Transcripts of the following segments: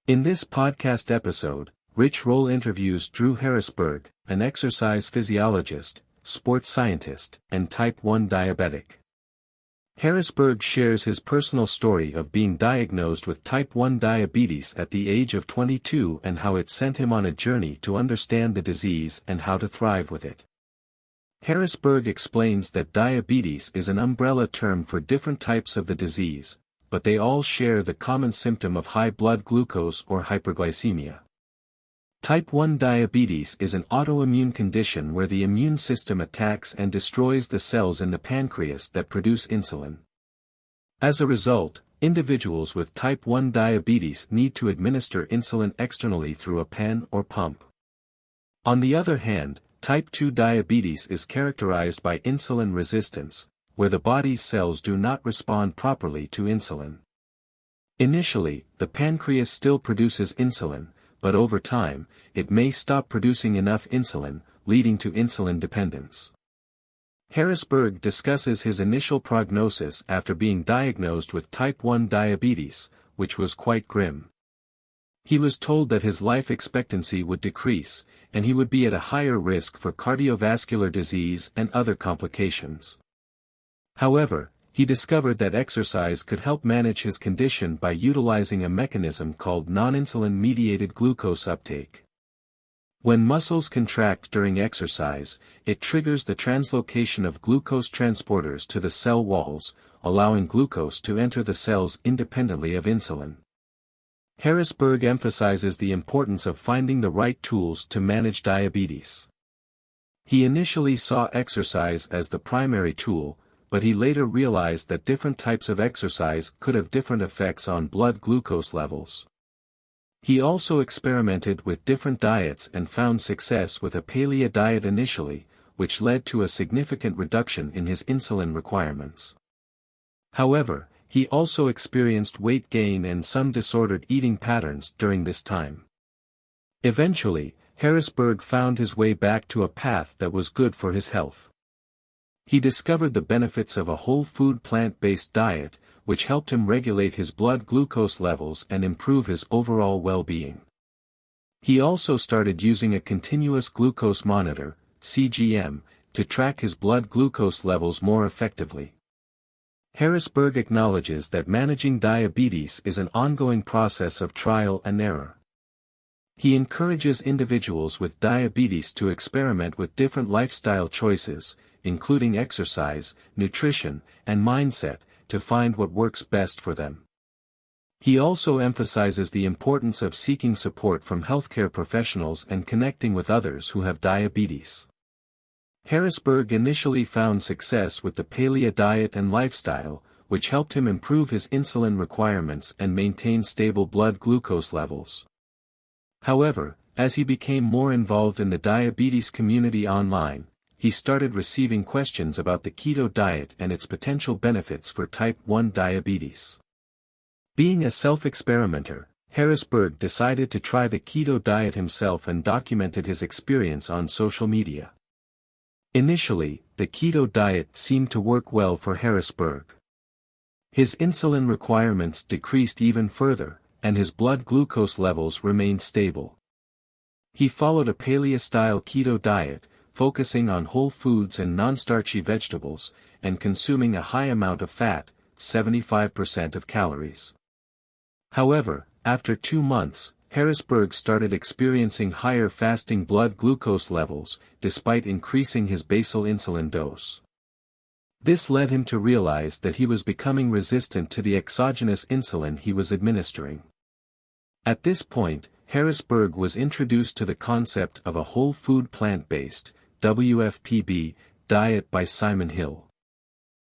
In this podcast episode, Rich Roll interviews Drew Harrisberg, an exercise physiologist, sports scientist, and type 1 diabetic. Harrisberg shares his personal story of being diagnosed with type 1 diabetes at the age of 22 and how it sent him on a journey to understand the disease and how to thrive with it. Harrisberg explains that diabetes is an umbrella term for different types of the disease, but they all share the common symptom of high blood glucose or hyperglycemia. Type 1 diabetes is an autoimmune condition where the immune system attacks and destroys the cells in the pancreas that produce insulin. As a result, individuals with type 1 diabetes need to administer insulin externally through a pen or pump. On the other hand, type 2 diabetes is characterized by insulin resistance, where the body's cells do not respond properly to insulin. Initially, the pancreas still produces insulin, but over time, it may stop producing enough insulin, leading to insulin dependence. Harrisberg discusses his initial prognosis after being diagnosed with type 1 diabetes, which was quite grim. He was told that his life expectancy would decrease, and he would be at a higher risk for cardiovascular disease and other complications. However, he discovered that exercise could help manage his condition by utilizing a mechanism called non-insulin-mediated glucose uptake. When muscles contract during exercise, it triggers the translocation of glucose transporters to the cell walls, allowing glucose to enter the cells independently of insulin. Harrisberg emphasizes the importance of finding the right tools to manage diabetes. He initially saw exercise as the primary tool, but he later realized that different types of exercise could have different effects on blood glucose levels. He also experimented with different diets and found success with a paleo diet initially, which led to a significant reduction in his insulin requirements. However, he also experienced weight gain and some disordered eating patterns during this time. Eventually, Harrisberg found his way back to a path that was good for his health. He discovered the benefits of a whole food plant-based diet, which helped him regulate his blood glucose levels and improve his overall well-being. He also started using a continuous glucose monitor, CGM, to track his blood glucose levels more effectively. Harrisberg acknowledges that managing diabetes is an ongoing process of trial and error. He encourages individuals with diabetes to experiment with different lifestyle choices, including exercise, nutrition, and mindset, to find what works best for them. He also emphasizes the importance of seeking support from healthcare professionals and connecting with others who have diabetes. Harrisberg initially found success with the paleo diet and lifestyle, which helped him improve his insulin requirements and maintain stable blood glucose levels. However, as he became more involved in the diabetes community online, he started receiving questions about the keto diet and its potential benefits for type 1 diabetes. Being a self-experimenter, Harrisberg decided to try the keto diet himself and documented his experience on social media. Initially, the keto diet seemed to work well for Harrisberg. His insulin requirements decreased even further, and his blood glucose levels remained stable. He followed a paleo-style keto diet, focusing on whole foods and non-starchy vegetables, and consuming a high amount of fat, 75% of calories. However, after 2 months, Harrisberg started experiencing higher fasting blood glucose levels, despite increasing his basal insulin dose. This led him to realize that he was becoming resistant to the exogenous insulin he was administering. At this point, Harrisberg was introduced to the concept of a whole food plant-based, WFPB, diet by Simon Hill.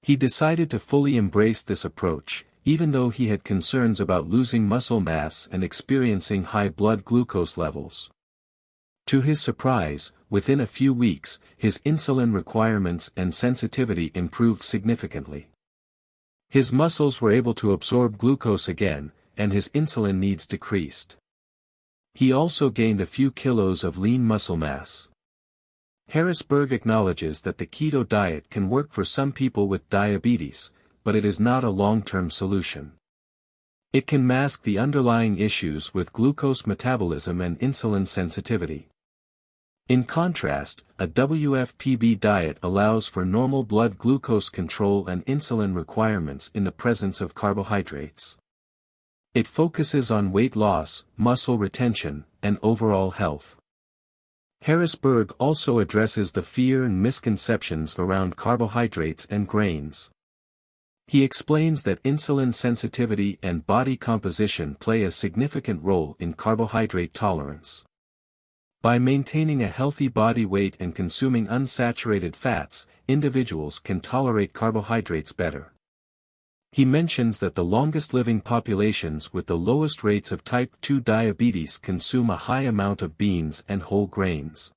He decided to fully embrace this approach, even though he had concerns about losing muscle mass and experiencing high blood glucose levels. To his surprise, within a few weeks, his insulin requirements and sensitivity improved significantly. His muscles were able to absorb glucose again, and his insulin needs decreased. He also gained a few kilos of lean muscle mass. Harrisberg acknowledges that the keto diet can work for some people with diabetes, but it is not a long-term solution. It can mask the underlying issues with glucose metabolism and insulin sensitivity. In contrast, a WFPB diet allows for normal blood glucose control and insulin requirements in the presence of carbohydrates. It focuses on weight loss, muscle retention, and overall health. Harrisberg also addresses the fear and misconceptions around carbohydrates and grains. He explains that insulin sensitivity and body composition play a significant role in carbohydrate tolerance. By maintaining a healthy body weight and consuming unsaturated fats, individuals can tolerate carbohydrates better. He mentions that the longest-living populations with the lowest rates of type 2 diabetes consume a high amount of beans and whole grains.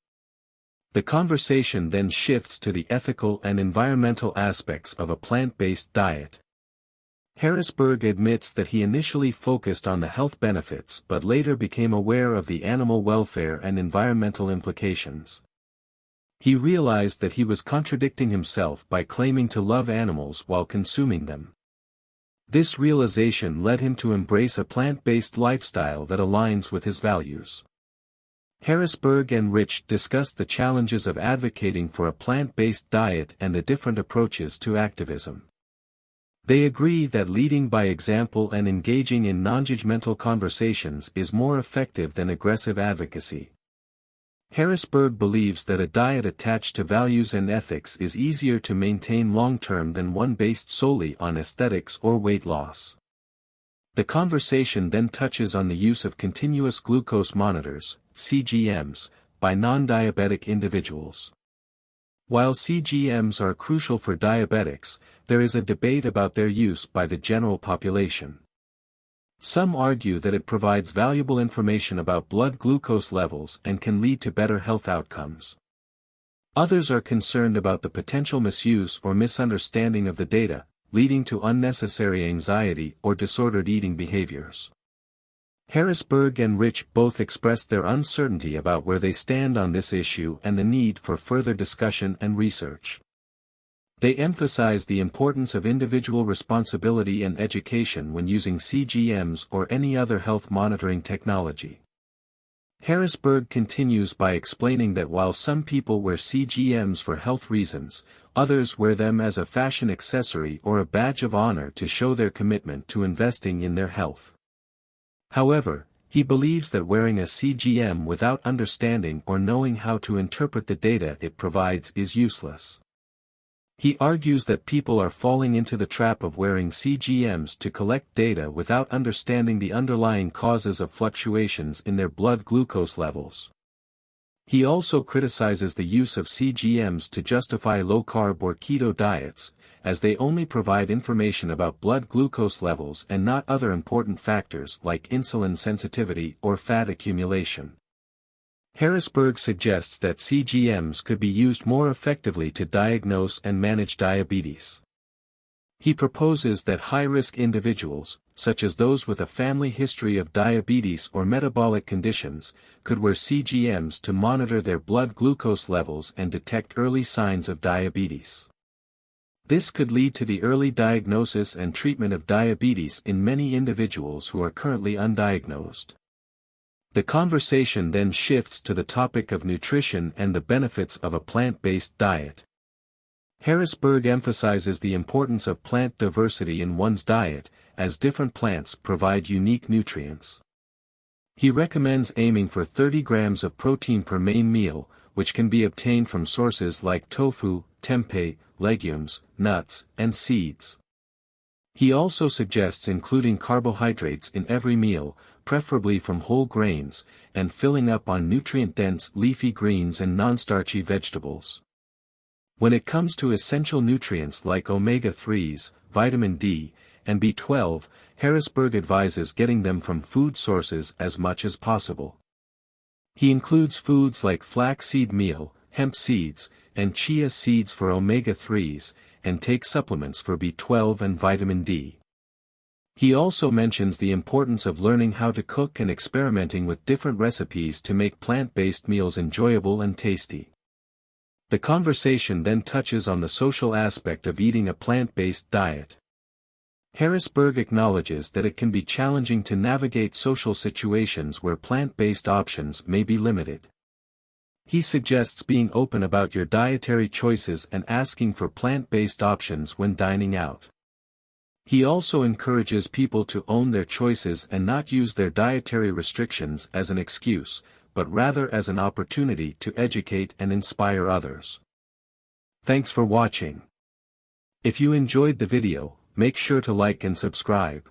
The conversation then shifts to the ethical and environmental aspects of a plant-based diet. Harrisberg admits that he initially focused on the health benefits but later became aware of the animal welfare and environmental implications. He realized that he was contradicting himself by claiming to love animals while consuming them. This realization led him to embrace a plant-based lifestyle that aligns with his values. Harrisberg and Rich discussed the challenges of advocating for a plant-based diet and the different approaches to activism. They agree that leading by example and engaging in non-judgmental conversations is more effective than aggressive advocacy. Harrisberg believes that a diet attached to values and ethics is easier to maintain long-term than one based solely on aesthetics or weight loss. The conversation then touches on the use of continuous glucose monitors, CGMs, by non-diabetic individuals. While CGMs are crucial for diabetics, there is a debate about their use by the general population. Some argue that it provides valuable information about blood glucose levels and can lead to better health outcomes. Others are concerned about the potential misuse or misunderstanding of the data, leading to unnecessary anxiety or disordered eating behaviors. Harrisberg and Rich both expressed their uncertainty about where they stand on this issue and the need for further discussion and research. They emphasize the importance of individual responsibility and education when using CGMs or any other health monitoring technology. Harrisberg continues by explaining that while some people wear CGMs for health reasons, others wear them as a fashion accessory or a badge of honor to show their commitment to investing in their health. However, he believes that wearing a CGM without understanding or knowing how to interpret the data it provides is useless. He argues that people are falling into the trap of wearing CGMs to collect data without understanding the underlying causes of fluctuations in their blood glucose levels. He also criticizes the use of CGMs to justify low-carb or keto diets, as they only provide information about blood glucose levels and not other important factors like insulin sensitivity or fat accumulation. Harrisberg suggests that CGMs could be used more effectively to diagnose and manage diabetes. He proposes that high-risk individuals, such as those with a family history of diabetes or metabolic conditions, could wear CGMs to monitor their blood glucose levels and detect early signs of diabetes. This could lead to the early diagnosis and treatment of diabetes in many individuals who are currently undiagnosed. The conversation then shifts to the topic of nutrition and the benefits of a plant-based diet. Harrisberg emphasizes the importance of plant diversity in one's diet, as different plants provide unique nutrients. He recommends aiming for 30 grams of protein per main meal, which can be obtained from sources like tofu, tempeh, legumes, nuts, and seeds. He also suggests including carbohydrates in every meal, preferably from whole grains, and filling up on nutrient-dense leafy greens and non-starchy vegetables. When it comes to essential nutrients like omega-3s, vitamin D, and B12, Harrisberg advises getting them from food sources as much as possible. He includes foods like flaxseed meal, hemp seeds, and chia seeds for omega-3s, and takes supplements for B12 and vitamin D. He also mentions the importance of learning how to cook and experimenting with different recipes to make plant-based meals enjoyable and tasty. The conversation then touches on the social aspect of eating a plant-based diet. Harrisberg acknowledges that it can be challenging to navigate social situations where plant-based options may be limited. He suggests being open about your dietary choices and asking for plant-based options when dining out. He also encourages people to own their choices and not use their dietary restrictions as an excuse, but rather as an opportunity to educate and inspire others. Thanks for watching. If you enjoyed the video, make sure to like and subscribe.